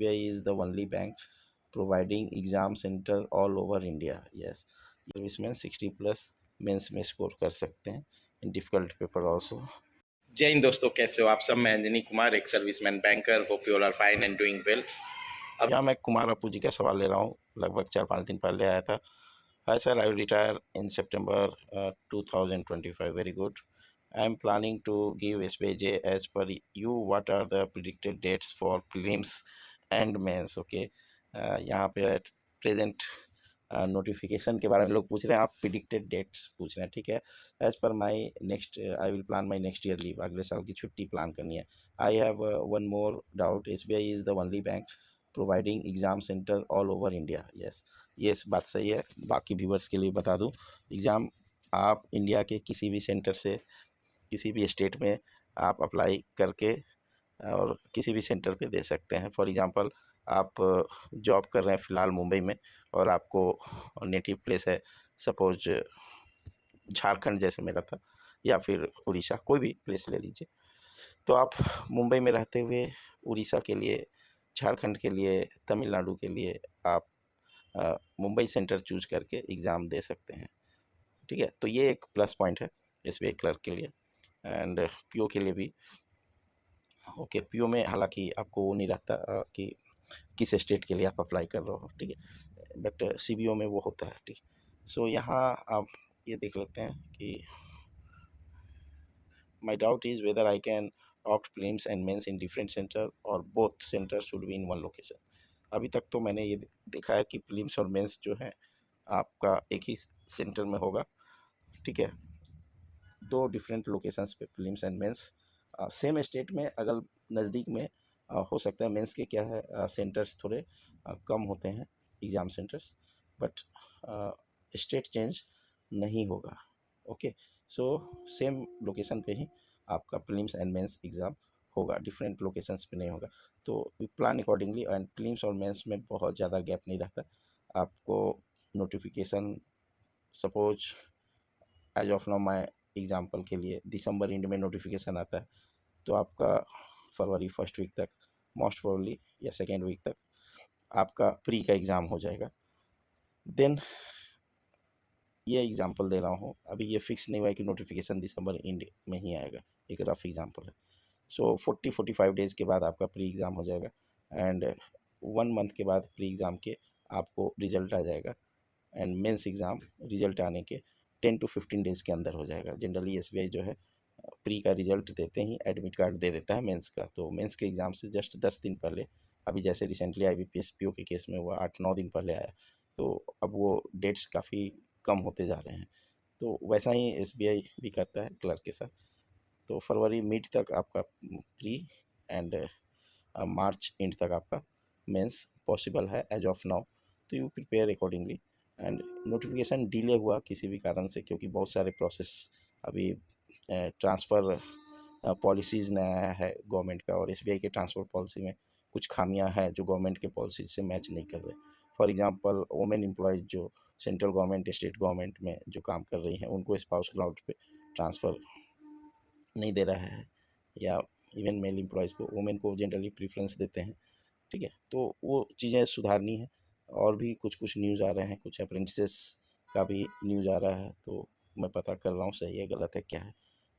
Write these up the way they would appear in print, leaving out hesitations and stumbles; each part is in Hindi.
SBI is the only bank providing exam center all over India. Yes, इसमें 60+ मेंस में स्कोर कर सकते हैं इन डिफिकल्ट पेपर ऑल्सो। जय हिंद दोस्तों, कैसे हो आप सब। मैं अंजनी कुमार, एक serviceman banker. Hope you all are fine and doing well. अब यहाँ मैं कुमार अपू जी का सवाल ले रहा हूँ, लगभग 4-5 दिन पहले आया था। Hi sir, I will retire in September 2025। Very good. I am planning to give SBJ as per you. What are the predicted dates for prelims and mains? Okay, यहाँ पे प्रेजेंट नोटिफिकेशन के बारे में लोग पूछ रहे हैं, आप प्रिडिक्टेड डेट्स पूछ रहे हैं। ठीक है, एज पर my next I will plan my next year leave. अगले साल की छुट्टी प्लान करनी है। I have one more doubt, SBI is the only bank providing exam centre all over India. Yes, ये बात सही है। बाकी व्यूवर्स के लिए बता दूँ, एग्ज़ाम आप इंडिया के किसी भी सेंटर से, किसी भी स्टेट में आप अप्लाई करके और किसी भी सेंटर पे दे सकते हैं। फॉर एग्जांपल, आप जॉब कर रहे हैं फ़िलहाल मुंबई में और आपको नेटिव प्लेस है सपोज झारखंड जैसे मेरा था, या फिर उड़ीसा, कोई भी प्लेस ले लीजिए। तो आप मुंबई में रहते हुए उड़ीसा के लिए, झारखंड के लिए, तमिलनाडु के लिए आप मुंबई सेंटर चूज करके एग्ज़ाम दे सकते हैं। ठीक है, तो ये एक प्लस पॉइंट है SBI क्लर्क के लिए एंड PO के लिए भी। ओके, PO में हालांकि आपको वो नहीं रहता कि किस स्टेट के लिए आप अप्लाई कर रहे हो। ठीक है, बट CBO में वो होता है। ठीक, सो यहाँ आप ये देख लेते हैं कि my doubt is whether I can opt prelims and mains in different center और both center should be in one location. अभी तक तो मैंने ये देखा है कि प्रीलिम्स और मेंस जो है आपका एक ही सेंटर में होगा। ठीक है, 2 डिफरेंट लोकेशंस पे prelims and mains, same state में अगर नज़दीक में हो सकता है। मेंस के क्या है, सेंटर्स थोड़े कम होते हैं, exam centres, but state change नहीं होगा। ओके, सो सेम लोकेशन पे ही आपका प्रीलिम्स एंड मेंस एग्ज़ाम होगा, डिफरेंट लोकेशंस पे नहीं होगा। तो we plan accordingly, and prelims और मेंस में बहुत ज़्यादा गैप नहीं रहता। आपको notification suppose as of now, my example के लिए दिसंबर एंड में नोटिफिकेशन आता है, तो आपका फरवरी फर्स्ट वीक तक, मोस्ट प्रोबेबली या सेकेंड वीक तक आपका प्री का एग्ज़ाम हो जाएगा। देन ये एग्जांपल दे रहा हूँ, अभी ये फिक्स नहीं हुआ है कि नोटिफिकेशन दिसंबर एंड में ही आएगा, एक रफ एग्जांपल है। सो 40-45 डेज़ के बाद आपका प्री एग्ज़ाम हो जाएगा एंड 1 मंथ के बाद प्री एग्ज़ाम के आपको रिजल्ट आ जाएगा एंड मेंस एग्ज़ाम रिजल्ट आने के 10 to 15 डेज़ के अंदर हो जाएगा। जनरली SBI जो है प्री का रिजल्ट देते ही एडमिट कार्ड दे देता है मेंस का। तो मेंस के एग्ज़ाम से जस्ट 10 दिन पहले, अभी जैसे रिसेंटली IBPS PO के केस में हुआ 8-9 दिन पहले आया, तो अब वो डेट्स काफ़ी कम होते जा रहे हैं। तो वैसा ही SBI भी करता है क्लर्क के साथ। तो फरवरी मिड तक आपका प्री एंड मार्च एंड तक आपका मेंस पॉसिबल है एज ऑफ नाउ। तो you prepare accordingly. And notification delay हुआ किसी भी कारण से, क्योंकि बहुत सारे प्रोसेस अभी ट्रांसफ़र पॉलिसीज़ नया आया है गवर्नमेंट का, और SBI के ट्रांसफ़र पॉलिसी में कुछ खामियां हैं जो गवर्नमेंट के पॉलिसी से मैच नहीं कर रहे। फॉर एग्जांपल, वुमेन एम्प्लॉयज़ जो सेंट्रल गवर्नमेंट, स्टेट गवर्नमेंट में जो काम कर रही हैं, उनको स्पाउस ग्राउंड पे ट्रांसफ़र नहीं दे रहा है, या इवन मेल एम्प्लॉयज़ को, वुमेन को जनरली प्रीफ्रेंस देते हैं। ठीक है, तो वो चीज़ें सुधारनी है। और भी कुछ कुछ न्यूज़ आ रहे हैं, कुछ अप्रेंटिसेस का भी न्यूज़ आ रहा है, तो मैं पता कर रहा हूँ सही है गलत है क्या है।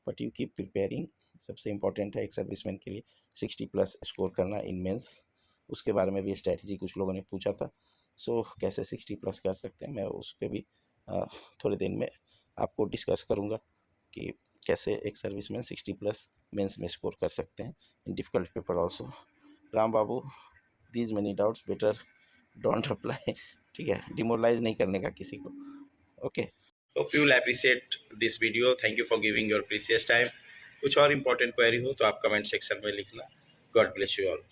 But you keep preparing. सबसे इम्पॉर्टेंट है एक सर्विसमैन के लिए 60+ स्कोर करना इन मेंस। उसके बारे में भी स्ट्रैटेजी कुछ लोगों ने पूछा था। सो कैसे 60+ कर सकते हैं, मैं उस पर भी थोड़े दिन में आपको डिस्कस करूँगा कि कैसे एक सर्विसमैन 60+ मेंस में स्कोर कर सकते हैं in difficult paper also. Ram Babu, these many doubts, better don't apply. ठीक है, डिमोरलाइज नहीं करने का किसी को। Okay, hope you will appreciate this video. Thank you for giving your precious time. कुछ और इंपॉर्टेंट क्वेरी हो तो आप कमेंट सेक्शन में लिखना। God bless you all.